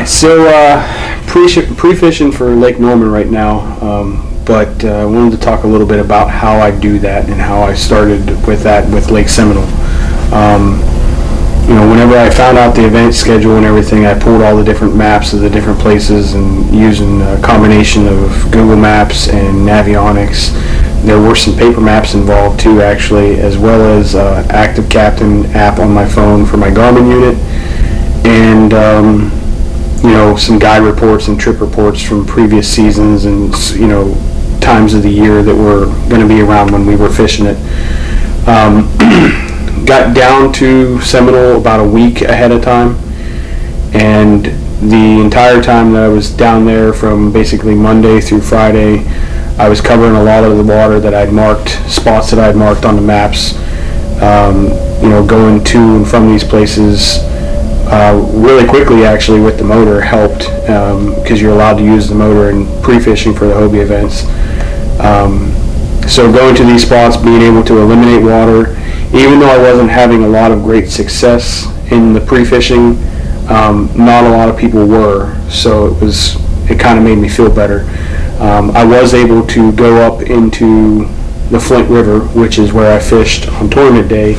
right, so pre-fishing for Lake Norman right now, but I wanted to talk a little bit about how I do that and how I started with that with Lake Seminole. Whenever I found out the event schedule and everything, I pulled all the different maps of the different places and using a combination of Google Maps and Navionics. There were some paper maps involved too, actually, as well as Active Captain app on my phone for my Garmin unit, and some guide reports and trip reports from previous seasons and times of the year that were going to be around when we were fishing it. Got down to Seminole about a week ahead of time, and the entire time that I was down there, from basically Monday through Friday, I was covering a lot of the water that I'd marked, spots that I'd marked on the maps. Going to and from these places really quickly, actually, with the motor helped, because you're allowed to use the motor in pre-fishing for the Hobie events. So going to these spots, being able to eliminate water, even though I wasn't having a lot of great success in the pre-fishing, not a lot of people were, so it kind of made me feel better. I was able to go up into the Flint River, which is where I fished on tournament day,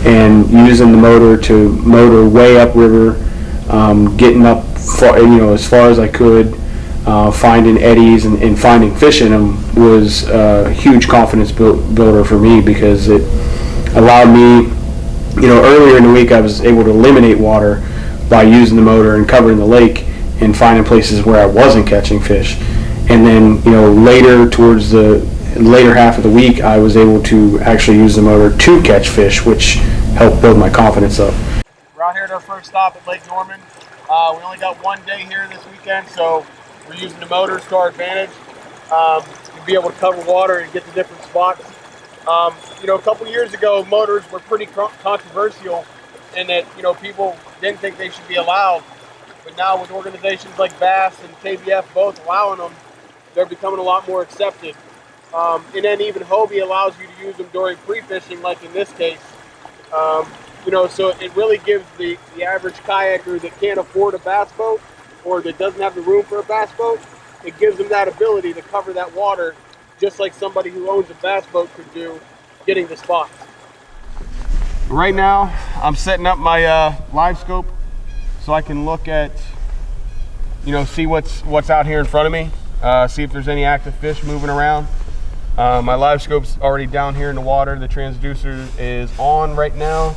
and using the motor to motor way upriver, getting up as far as I could, finding eddies and finding fish in them was a huge confidence builder for me, because it allowed me, earlier in the week I was able to eliminate water by using the motor and covering the lake and finding places where I wasn't catching fish. And then, later, towards the later half of the week, I was able to actually use the motor to catch fish, which helped build my confidence up. We're out here at our first stop at Lake Norman. We only got one day here this weekend, so we're using the motors to our advantage to be able to cover water and get to different spots. A couple years ago, motors were pretty controversial in that, people didn't think they should be allowed. But now with organizations like BASS and KBF both allowing them, they're becoming a lot more accepted. And then even Hobie allows you to use them during pre-fishing, like in this case. So it really gives the average kayaker that can't afford a bass boat or that doesn't have the room for a bass boat, it gives them that ability to cover that water just like somebody who owns a bass boat could do, getting the spots. Right now, I'm setting up my live scope so I can look at, see what's out here in front of me, see if there's any active fish moving around. My live scope's already down here in the water. The transducer is on right now,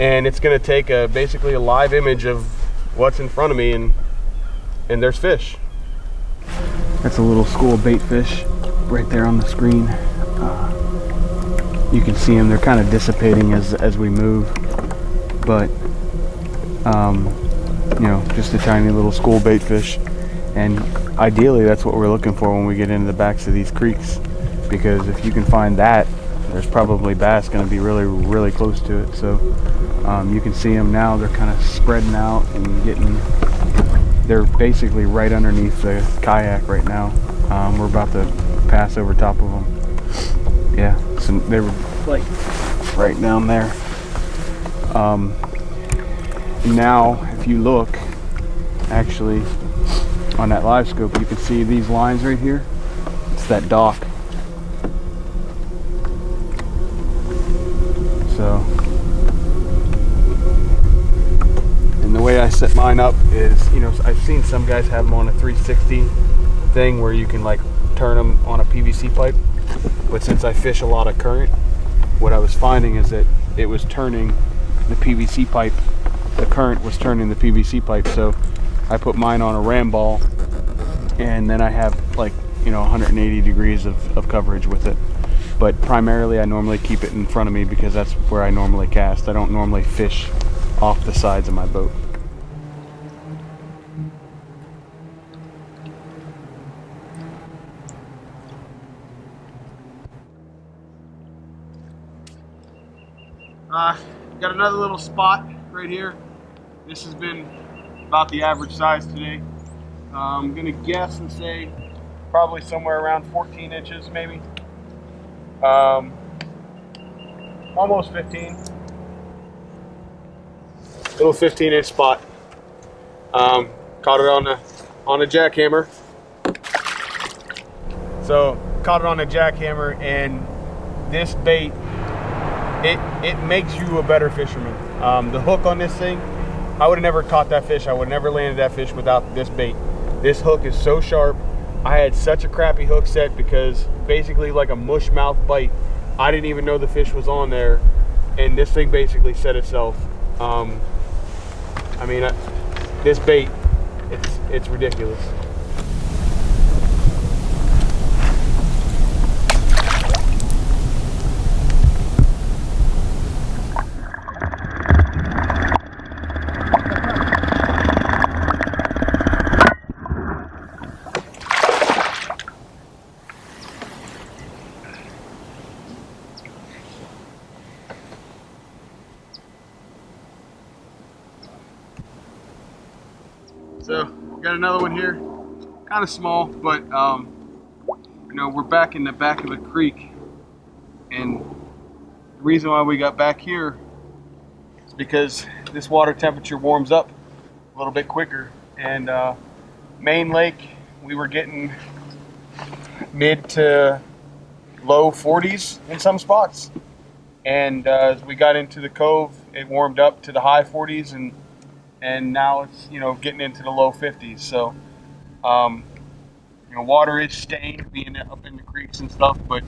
and it's going to take basically a live image of what's in front of me, and there's fish. That's a little school bait fish right there on the screen. You can see them. They're kind of dissipating as we move, but just a tiny little school bait fish. And ideally, that's what we're looking for when we get into the backs of these creeks, because if you can find that, there's probably bass going to be really, really close to it. So you can see them now. They're kind of spreading out and they're basically right underneath the kayak right now. We're about to pass over top of them. Yeah, so they were like right down there. Now, if you look, actually, on that live scope, you can see these lines right here. It's that dock. So, and the way I set mine up is, I've seen some guys have them on a 360 thing where you can like turn them on a PVC pipe, but since I fish a lot of current, what I was finding is that it was turning the PVC pipe, the current was turning the PVC pipe, so I put mine on a ram ball, and then I have 180 degrees of coverage with it. But primarily I normally keep it in front of me because that's where I normally cast. I don't normally fish off the sides of my boat. Got another little spot right here. This has been about the average size today. I'm gonna guess and say probably somewhere around 14 inches maybe. Almost 15. Little 15-inch spot. Caught it on a jackhammer. So caught it on a jackhammer, and this bait, it makes you a better fisherman. The hook on this thing, I would have never caught that fish. I would have never landed that fish without this bait. This hook is so sharp. I had such a crappy hook set because basically like a mush mouth bite. I didn't even know the fish was on there, and this thing basically set itself. I mean, this bait, it's ridiculous. So got another one here, kind of small, but you know, we're back in the back of a creek, and the reason why we got back here is because this water temperature warms up a little bit quicker. And Main Lake, we were getting mid to low 40s in some spots, and as we got into the cove, it warmed up to the high 40s, and now it's, you know, getting into the low 50s. So you know, water is stained being up in the creeks and stuff, but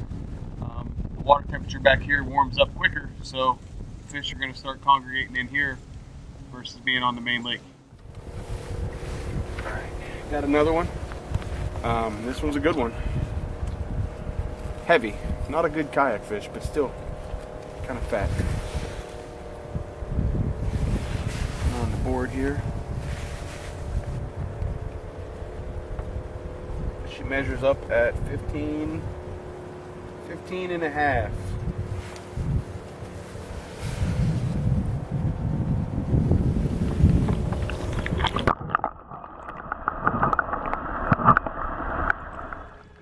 the water temperature back here warms up quicker, so fish are going to start congregating in here versus being on the main lake. All right, got another one. This one's a good one. Heavy, not a good kayak fish, but still kind of fat. On the board here. She measures up at 15 and a half.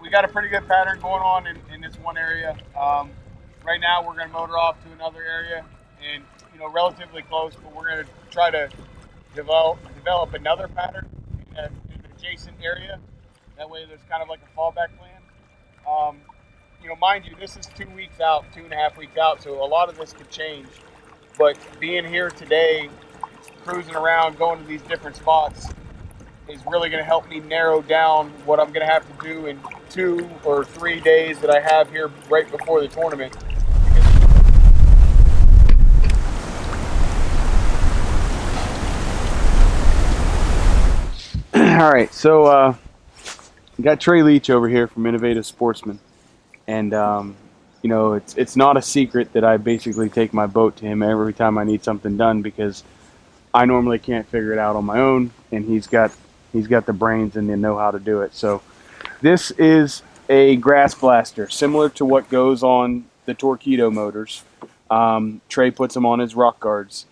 We got a pretty good pattern going on in this one area. Right now we're going to motor off to another area, and you know, relatively close, but we're going to try to develop another pattern in an adjacent area. That way there's kind of like a fallback plan. You know, mind you, this is 2 weeks out, 2.5 weeks out, so a lot of this could change. But being here today, cruising around, going to these different spots, is really going to help me narrow down what I'm going to have to do in 2 or 3 days that I have here right before the tournament. All right, so got Trey Leach over here from Innovative Sportsman, and you know, it's not a secret that I basically take my boat to him every time I need something done, because I normally can't figure it out on my own, and he's got the brains and the know-how to do it. So this is a grass blaster, similar to what goes on the Torpedo motors. Trey puts them on his rock guards,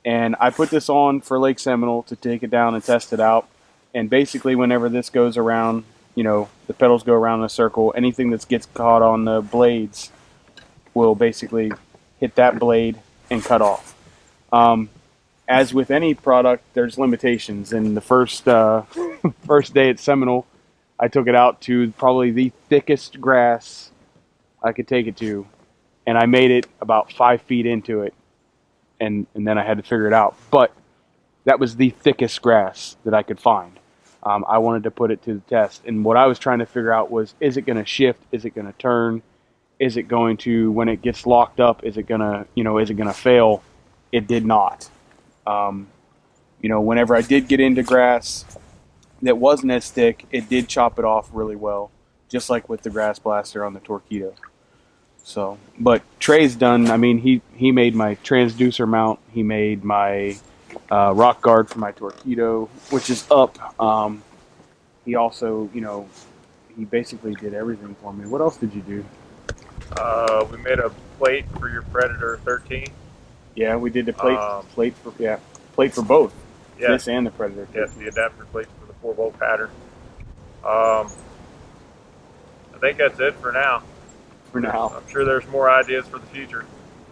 and I put this on for Lake Seminole to take it down and test it out. And basically, whenever this goes around, you know, the pedals go around in a circle, anything that gets caught on the blades will basically hit that blade and cut off. As with any product, there's limitations. And the first day at Seminole, I took it out to probably the thickest grass I could take it to, and I made it about 5 feet into it, and then I had to figure it out. But that was the thickest grass that I could find. I wanted to put it to the test, and what I was trying to figure out was, is it going to shift? Is it going to turn? Is it going to, when it gets locked up, is it going to, you know, is it going to fail? It did not. You know, whenever I did get into grass that wasn't as thick, it did chop it off really well, just like with the grass blaster on the Torpedo. So, but Trey's done, I mean, he made my transducer mount, he made my rock guard for my Torpedo, which is up. He also, you know, he basically did everything for me. What else did you do? We made a plate for your Predator 13. Yeah, we did the plate for both. Yeah. This and the Predator. Yes, the adapter plates for the 4-bolt pattern. I think that's it for now. For now. I'm sure there's more ideas for the future.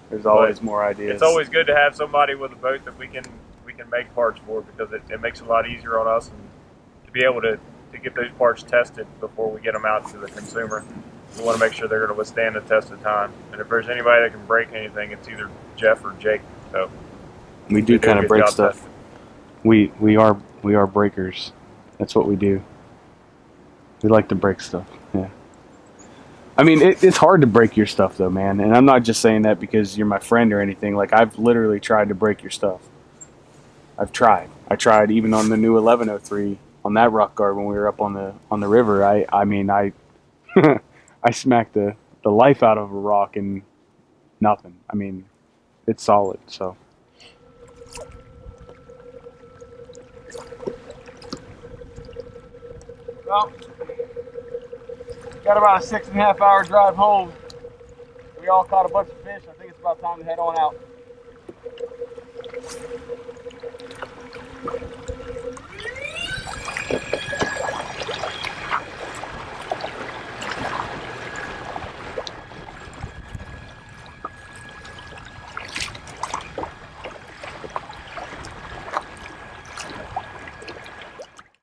There's always more ideas. It's always good to have somebody with a boat that we can make parts for, because it makes it a lot easier on us, and be able to get those parts tested before we get them out to the consumer. We want to make sure they're going to withstand the test of time. And if there's anybody that can break anything, it's either Jeff or Jake. So We do they kind a of good break job stuff. testing. We are breakers. That's what we do. We like to break stuff. Yeah. I mean, it's hard to break your stuff though, man. And I'm not just saying that because you're my friend or anything. Like, I've literally tried to break your stuff. I've tried. I tried even on the new 1103 on that rock guard when we were up on the river. I mean, I I smacked the life out of a rock and nothing. I mean, it's solid. So. Well, got about a 6.5 hour drive home. We all caught a bunch of fish. I think it's about time to head on out.